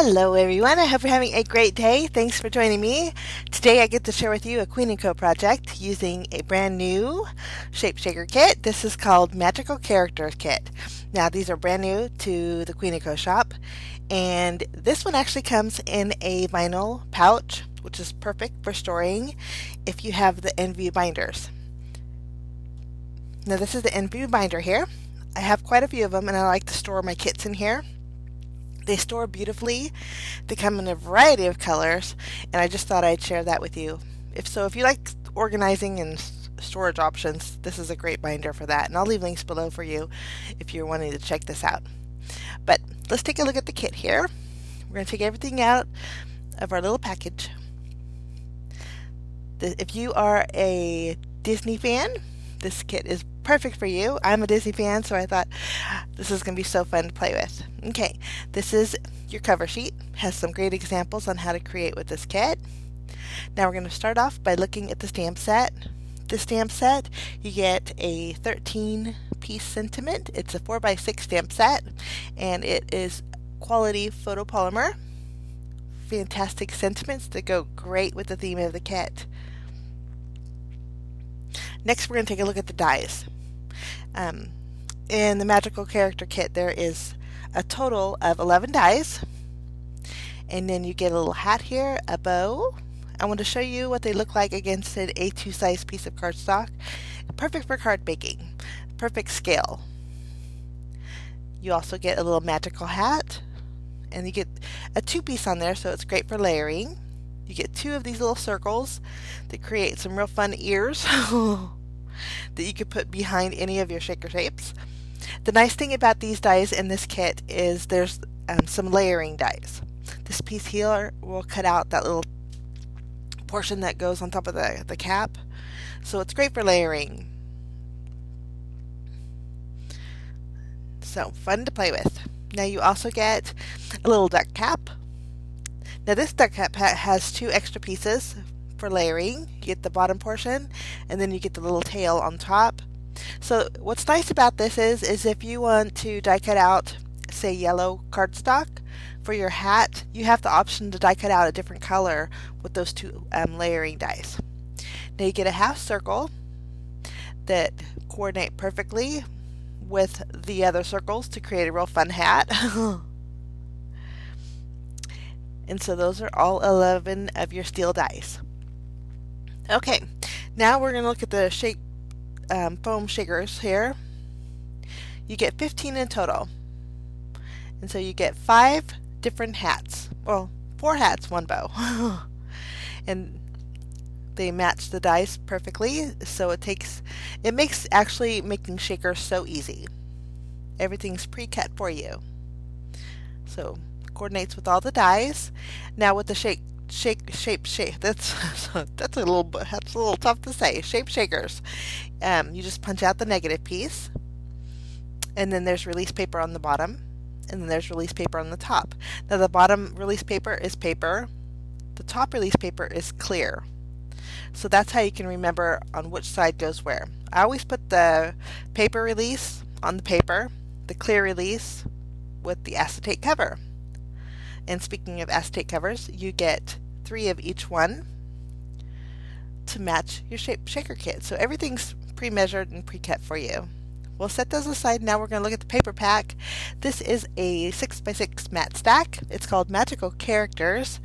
Hello everyone, I hope you're having a great day. Thanks for joining me. Today I get to share with you a Queen & Co project using a brand new shape shaker kit. This is called Magical Characters Kit. Now these are brand new to the Queen & Co shop, and this one actually comes in a vinyl pouch, which is perfect for storing if you have the end view binders. Now this is the end view binder here. I have quite a few of them and I like to store my kits in here. They store beautifully. They come in a variety of colors, and I just thought I'd share that with you. If you like organizing and storage options, this is a great binder for that, and I'll leave links below for you if you're wanting to check this out. But let's take a look at the kit here. We're going to take everything out of our little package. If you are a Disney fan, this kit is perfect for you. I'm a Disney fan, so I thought this is going to be so fun to play with. Okay, this is your cover sheet. Has some great examples on how to create with this kit. Now we're going to start off by looking at the stamp set. The stamp set, you get a 13-piece sentiment. It's a 4x6 stamp set, and it is quality photopolymer. Fantastic sentiments that go great with the theme of the kit. Next, we're going to take a look at the dies. In the Magical Character Kit, there is a total of 11 dies, and then you get a little hat here, a bow. I want to show you what they look like against an A2 size piece of cardstock. Perfect for card baking, perfect scale. You also get a little magical hat, and you get a 2-piece on there, so it's great for layering. You get 2 of these little circles that create some real fun ears that you could put behind any of your shaker shapes. The nice thing about these dies in this kit is there's some layering dies. This piece here will cut out that little portion that goes on top of the cap, so it's great for layering. So fun to play with. Now you also get a little duck cap. Now this duck cap has 2 extra pieces for layering. You get the bottom portion, and then you get the little tail on top. So what's nice about this is if you want to die cut out, say, yellow cardstock for your hat, you have the option to die cut out a different color with those 2 layering dies. Now you get a half circle that coordinate perfectly with the other circles to create a real fun hat. And so those are all 11 of your steel dies. Okay, now we're going to look at the foam shakers here. You get 15 in total. And so you get 5 different hats. Well, 4 hats, 1 bow. And they match the dies perfectly, so it makes actually making shakers so easy. Everything's pre-cut for you. So coordinates with all the dies. Now with the shape that's a little tough to say. Shape shakers. You just punch out the negative piece, and then there's release paper on the bottom, and then there's release paper on the top. Now the bottom release paper is paper, the top release paper is clear. So that's how you can remember on which side goes where. I always put the paper release on the paper, the clear release with the acetate cover. And speaking of acetate covers, you get 3 of each one to match your shape shaker kit. So everything's pre-measured and pre-cut for you. We'll set those aside. Now we're going to look at the paper pack. This is a 6x6 matte stack. It's called Magical Characters,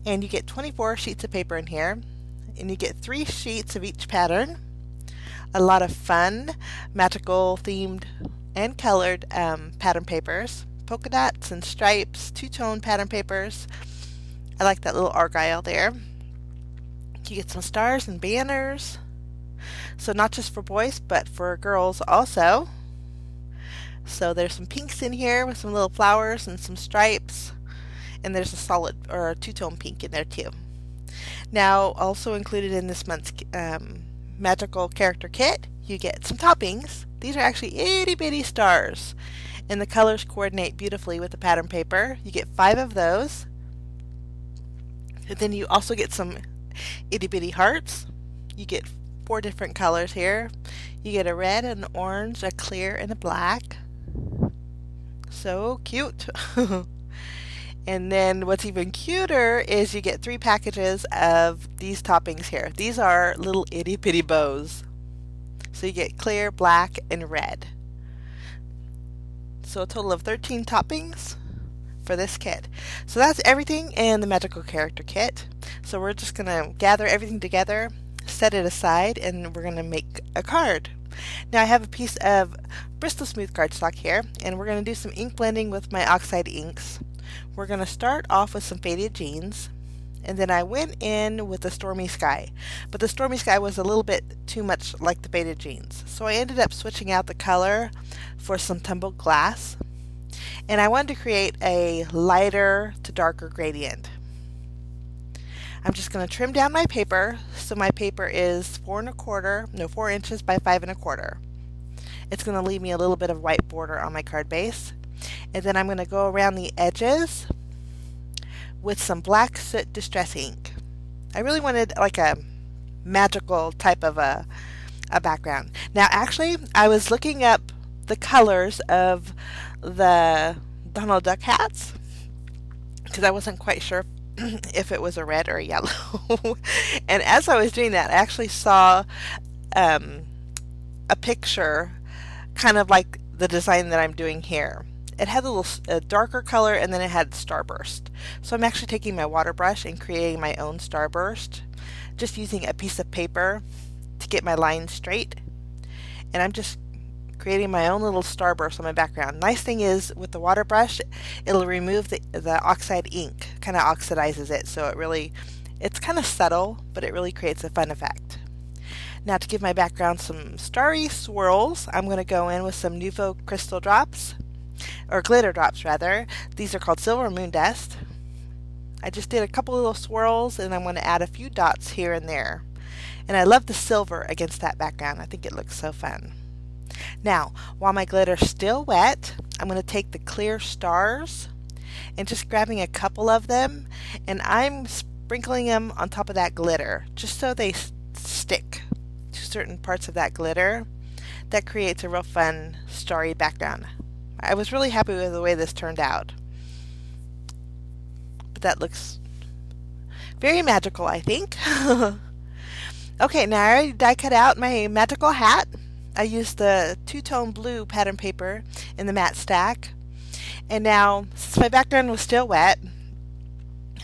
and you get 24 sheets of paper in here, and you get 3 sheets of each pattern. A lot of fun, magical themed and colored pattern papers. Polka dots and stripes, 2-tone pattern papers. I like that little argyle there. You get some stars and banners. So not just for boys, but for girls also. So there's some pinks in here with some little flowers and some stripes. And there's a solid or a 2-tone pink in there too. Now also included in this month's Magical Character Kit, you get some toppings. These are actually itty bitty stars, and the colors coordinate beautifully with the pattern paper. You get 5 of those. And then you also get some itty bitty hearts. You get 4 different colors here. You get a red, an orange, a clear, and a black. So cute. And then what's even cuter is you get 3 packages of these toppings here. These are little itty bitty bows. So you get clear, black, and red. So a total of 13 toppings for this kit. So that's everything in the magical character kit. So we're just going to gather everything together, set it aside, and we're going to make a card. Now I have a piece of Bristol Smooth cardstock here, and we're going to do some ink blending with my oxide inks. We're going to start off with some faded jeans, and then I went in with the Stormy Sky, but the Stormy Sky was a little bit too much like the faded jeans, so I ended up switching out the color for some tumbled glass, and I wanted to create a lighter to darker gradient. I'm just going to trim down my paper, so my paper is 4 inches by 5 1/4. It's going to leave me a little bit of white border on my card base. And then I'm going to go around the edges with some black soot distress ink. I really wanted like a magical type of a background. Now actually I was looking up the colors of the Donald Duck hats because I wasn't quite sure if it was a red or a yellow. And as I was doing that, I actually saw a picture kind of like the design that I'm doing here. It had a darker color, and then it had starburst. So I'm actually taking my water brush and creating my own starburst, just using a piece of paper to get my lines straight. And I'm just creating my own little starburst on my background. Nice thing is with the water brush, it'll remove the oxide ink, kind of oxidizes it, so it's kind of subtle, but it really creates a fun effect. Now to give my background some starry swirls, I'm going to go in with some Nouveau crystal drops, or glitter drops rather. These are called Silver Moon Dust. I just did a couple little swirls, and I'm going to add a few dots here and there. And I love the silver against that background. I think it looks so fun. Now, while my glitter's still wet, I'm going to take the clear stars and just grabbing a couple of them, and I'm sprinkling them on top of that glitter just so they stick to certain parts of that glitter. That creates a real fun starry background. I was really happy with the way this turned out. But that looks very magical, I think. Okay, now I already die cut out my magical hat. I used the two-tone blue pattern paper in the matte stack. And now, since my background was still wet,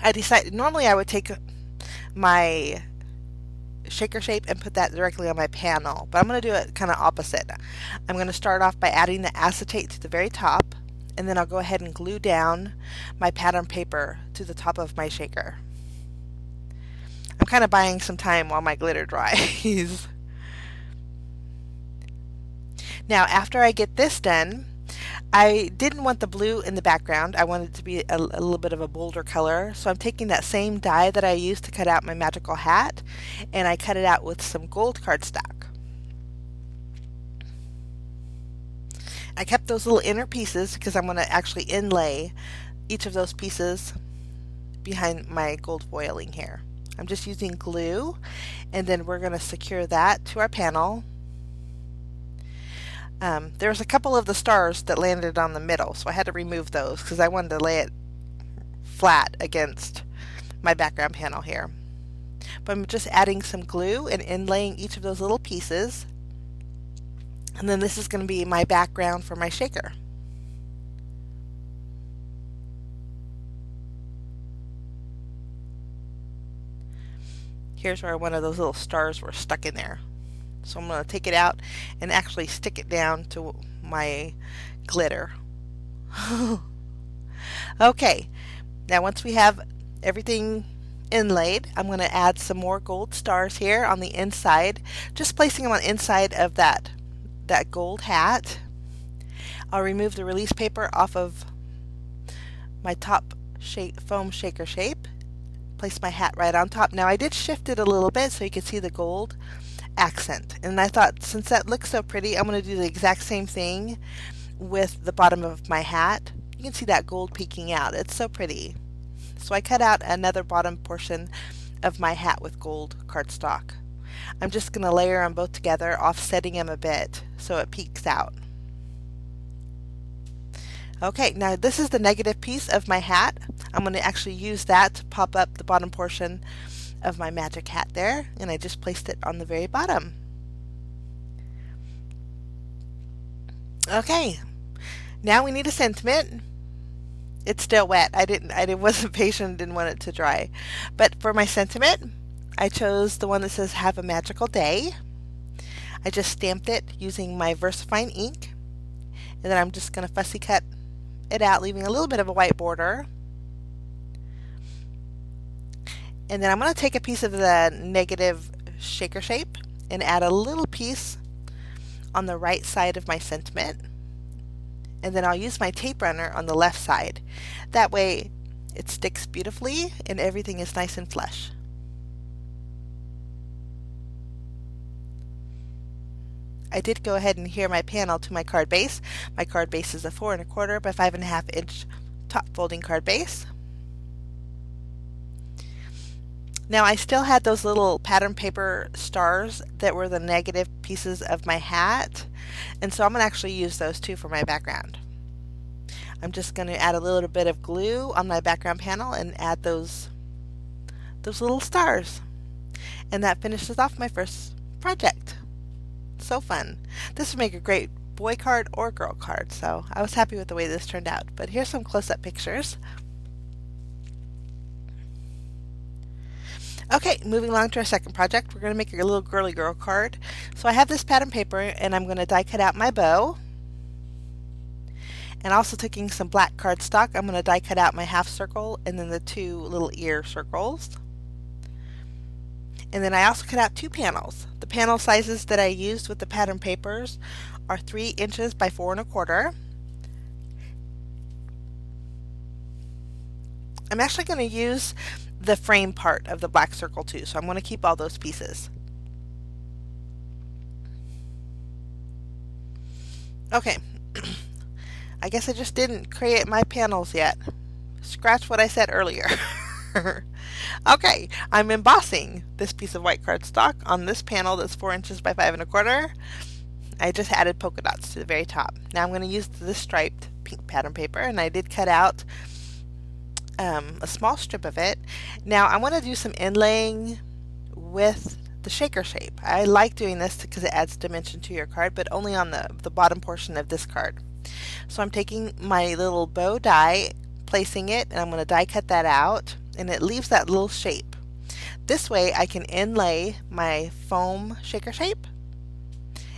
I decided normally I would take my shaker shape and put that directly on my panel, but I'm going to do it kind of opposite. I'm going to start off by adding the acetate to the very top, and then I'll go ahead and glue down my pattern paper to the top of my shaker. I'm kind of buying some time while my glitter dries. Now after I get this done, I didn't want the blue in the background. I wanted it to be a little bit of a bolder color, so I'm taking that same die that I used to cut out my magical hat, and I cut it out with some gold cardstock. I kept those little inner pieces because I'm going to actually inlay each of those pieces behind my gold foiling here. I'm just using glue, and then we're going to secure that to our panel. There was a couple of the stars that landed on the middle, so I had to remove those because I wanted to lay it flat against my background panel here. But I'm just adding some glue and inlaying each of those little pieces, and then this is going to be my background for my shaker. Here's where one of those little stars were stuck in there. So I'm going to take it out and actually stick it down to my glitter. Okay, now once we have everything inlaid, I'm going to add some more gold stars here on the inside, just placing them on the inside of that gold hat. I'll remove the release paper off of my top foam shaker shape, place my hat right on top. Now I did shift it a little bit so you can see the gold accent, and I thought since that looks so pretty, I'm going to do the exact same thing with the bottom of my hat. You can see that gold peeking out. It's so pretty. So I cut out another bottom portion of my hat with gold cardstock. I'm just going to layer them both together, offsetting them a bit so it peeks out. Okay, now this is the negative piece of my hat. I'm going to actually use that to pop up the bottom portion of my magic hat there, and I just placed it on the very bottom. Okay, now we need a sentiment. It's still wet. I wasn't patient, didn't want it to dry. But for my sentiment, I chose the one that says "Have a magical day." I just stamped it using my VersaFine ink, and then I'm just going to fussy cut it out, leaving a little bit of a white border. And then I'm going to take a piece of the negative shaker shape and add a little piece on the right side of my sentiment. And then I'll use my tape runner on the left side. That way it sticks beautifully and everything is nice and flush. I did go ahead and adhere my panel to my card base. My card base is a 4 1/4 by 5 1/2 inch top folding card base. Now I still had those little pattern paper stars that were the negative pieces of my hat, and so I'm going to actually use those too for my background. I'm just going to add a little bit of glue on my background panel and add those little stars. And that finishes off my first project. So fun. This would make a great boy card or girl card, so I was happy with the way this turned out. But here's some close-up pictures. Okay, moving along to our second project, we're going to make a little girly girl card. So I have this pattern paper and I'm going to die cut out my bow. And also taking some black cardstock, I'm going to die cut out my half circle and then the 2 little ear circles. And then I also cut out 2 panels. The panel sizes that I used with the pattern papers are 3 inches by 4 1/4. I'm actually going to use the frame part of the black circle too, so I'm going to keep all those pieces. Okay, I guess I just didn't create my panels yet. Scratch what I said earlier. Okay, I'm embossing this piece of white cardstock on this panel that's 4 inches by 5 1/4. I just added polka dots to the very top. Now I'm going to use this striped pink pattern paper, and I did cut out a small strip of it. Now I want to do some inlaying with the shaker shape. I like doing this because it adds dimension to your card, but only on the bottom portion of this card. So I'm taking my little bow die, placing it, and I'm going to die cut that out, and it leaves that little shape. This way I can inlay my foam shaker shape,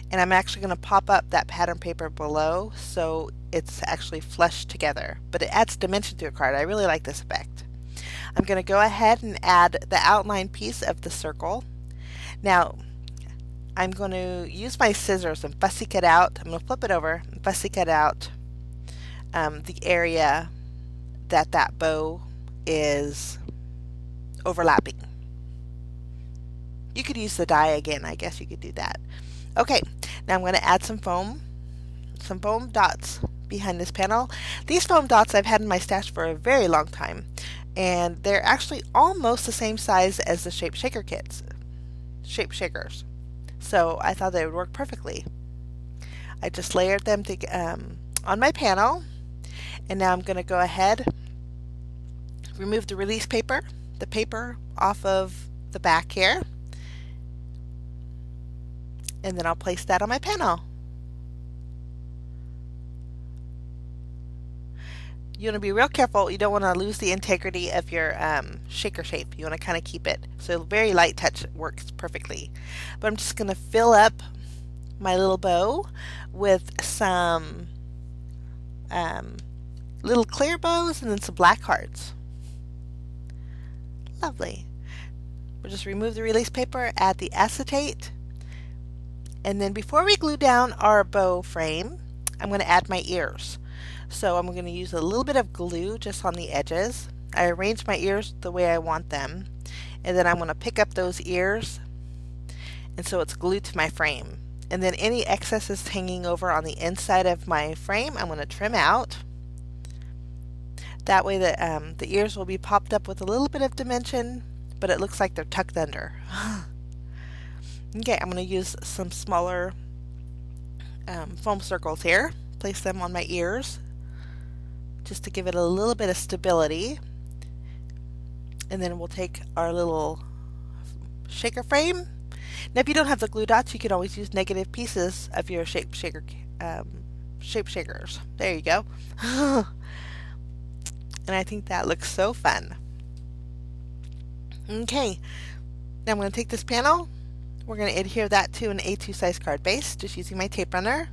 and I'm actually going to pop up that pattern paper below so it's actually flushed together, but it adds dimension to a card. I really like this effect. I'm going to go ahead and add the outline piece of the circle. Now I'm going to use my scissors and fussy cut out. I'm going to flip it over and fussy cut out the area that bow is overlapping. You could use the die again. I guess you could do that. Okay, now I'm going to add some foam dots behind this panel. These foam dots I've had in my stash for a very long time, and they're actually almost the same size as the shape shakers. So I thought they would work perfectly. I just layered them on my panel, and now I'm going to go ahead, remove the release paper, the paper off of the back here, and then I'll place that on my panel. You want to be real careful. You don't want to lose the integrity of your shaker shape. You want to kind of keep it. So very light touch works perfectly. But I'm just going to fill up my little bow with some little clear bows and then some black hearts. Lovely. We'll just remove the release paper, add the acetate, and then before we glue down our bow frame, I'm going to add my ears. So I'm going to use a little bit of glue just on the edges. I arrange my ears the way I want them, and then I'm going to pick up those ears, and so it's glued to my frame. And then any excesses hanging over on the inside of my frame, I'm going to trim out. That way the ears will be popped up with a little bit of dimension, but it looks like they're tucked under. Okay, I'm going to use some smaller foam circles here, place them on my ears just to give it a little bit of stability. And then we'll take our little shaker frame. Now if you don't have the glue dots, you can always use negative pieces of your shape shakers. There you go. And I think that looks so fun. Okay, now I'm going to take this panel. We're going to adhere that to an A2 size card base, just using my tape runner.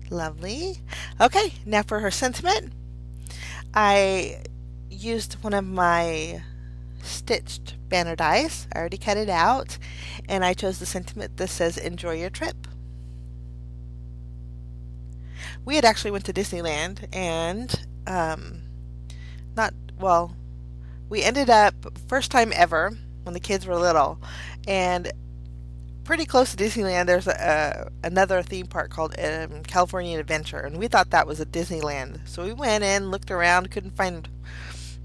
Lovely. Okay, now for her sentiment, I used one of my stitched banner dies. I already cut it out, and I chose the sentiment that says enjoy your trip. We had actually went to Disneyland, and we ended up first time ever when the kids were little, and pretty close to Disneyland there's another theme park called California Adventure, and we thought that was a Disneyland. So we went in, looked around, couldn't find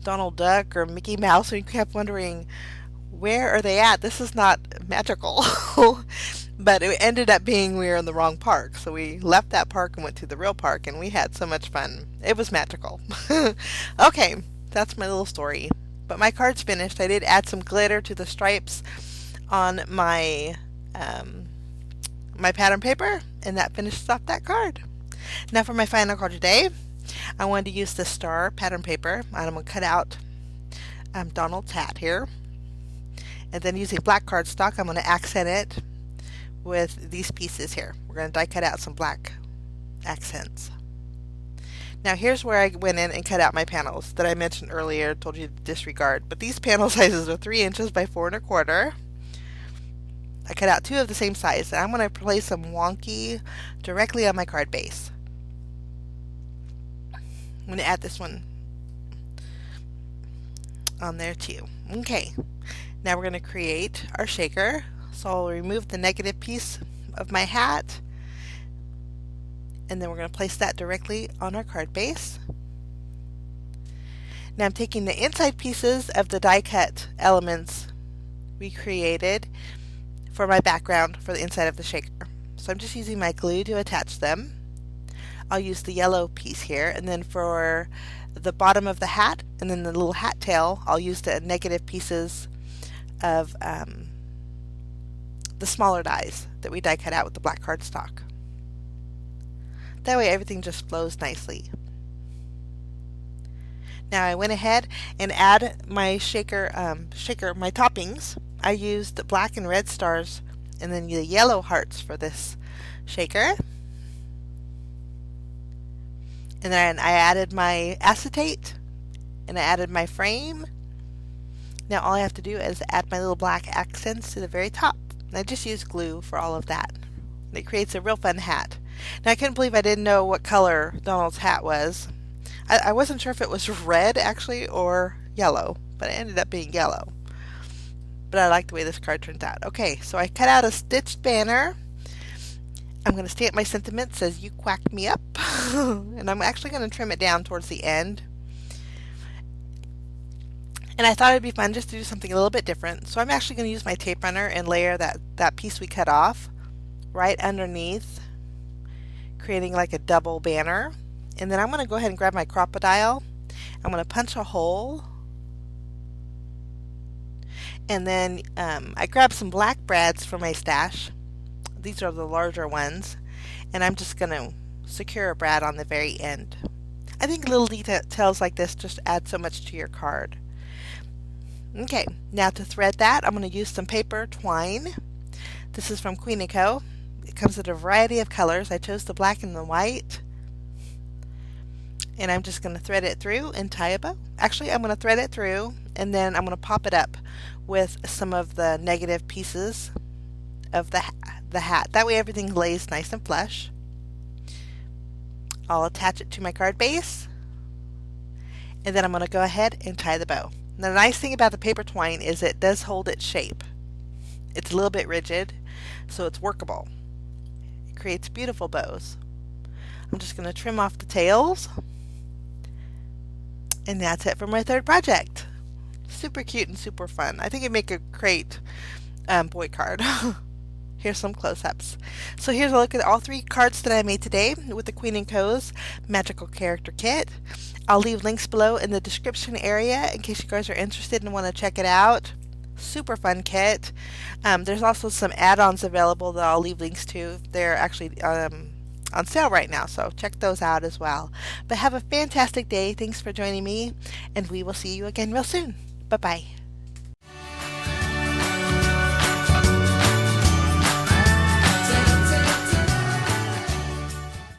Donald Duck or Mickey Mouse, and we kept wondering, where are they at? This is not magical. But it ended up being we were in the wrong park, so we left that park and went to the real park, and we had so much fun. It was magical. Okay, that's my little story. But my card's finished. I did add some glitter to the stripes on my my pattern paper, and that finished off that card. Now for my final card today, I wanted to use the star pattern paper, and I'm going to cut out Donald's hat here. And then using black cardstock, I'm going to accent it with these pieces here. We're going to die cut out some black accents. Now here's where I went in and cut out my panels that I mentioned earlier, told you to disregard. But these panel sizes are 3 inches by 4 1/4. I cut out 2 of the same size, and I'm going to place some wonky directly on my card base. I'm going to add this one on there too. Okay, now we're going to create our shaker. So I'll remove the negative piece of my hat, and then we're going to place that directly on our card base. Now I'm taking the inside pieces of the die cut elements we created for my background for the inside of the shaker. So I'm just using my glue to attach them. I'll use the yellow piece here, and then for the bottom of the hat and then the little hat tail, I'll use the negative pieces of the smaller dies that we die cut out with the black cardstock. That way everything just flows nicely. Now I went ahead and add my shaker, my toppings. I used the black and red stars and then the yellow hearts for this shaker. And then I added my acetate, and I added my frame. Now all I have to do is add my little black accents to the very top. And I just used glue for all of that. And it creates a real fun hat. Now I couldn't believe I didn't know what color Donald's hat was. I wasn't sure if it was red actually or yellow, but it ended up being yellow. But I like the way this card turns out. Okay, so I cut out a stitched banner. I'm going to stamp my sentiment. It says, "You quacked me up." And I'm actually going to trim it down towards the end. And I thought it'd be fun just to do something a little bit different. So I'm actually going to use my tape runner and layer that piece we cut off right underneath, creating like a double banner. And then I'm going to go ahead and grab my crocodile. I'm going to punch a hole. And then I grabbed some black brads from my stash. These are the larger ones. And I'm just going to secure a brad on the very end. I think little details like this just add so much to your card. Okay, now to thread that, I'm going to use some paper twine. This is from C&CT. It comes in a variety of colors. I chose the black and the white. And I'm just going to thread it through and tie a bow. Actually, I'm going to thread it through, and then I'm going to pop it up with some of the negative pieces of the hat. That way everything lays nice and flush. I'll attach it to my card base, and then I'm going to go ahead and tie the bow. Now the nice thing about the paper twine is it does hold its shape. It's a little bit rigid, so it's workable. It creates beautiful bows. I'm just going to trim off the tails, and that's it for my third project. Super cute and super fun. I think it'd make a great boy card. Here's some close-ups. So here's a look at all 3 cards that I made today with the Queen and Co.'s Magical Character Kit. I'll leave links below in the description area in case you guys are interested and want to check it out. Super fun kit. There's also some add-ons available that I'll leave links to. They're actually on sale right now, so check those out as well. But have a fantastic day. Thanks for joining me, and we will see you again real soon. Bye-bye.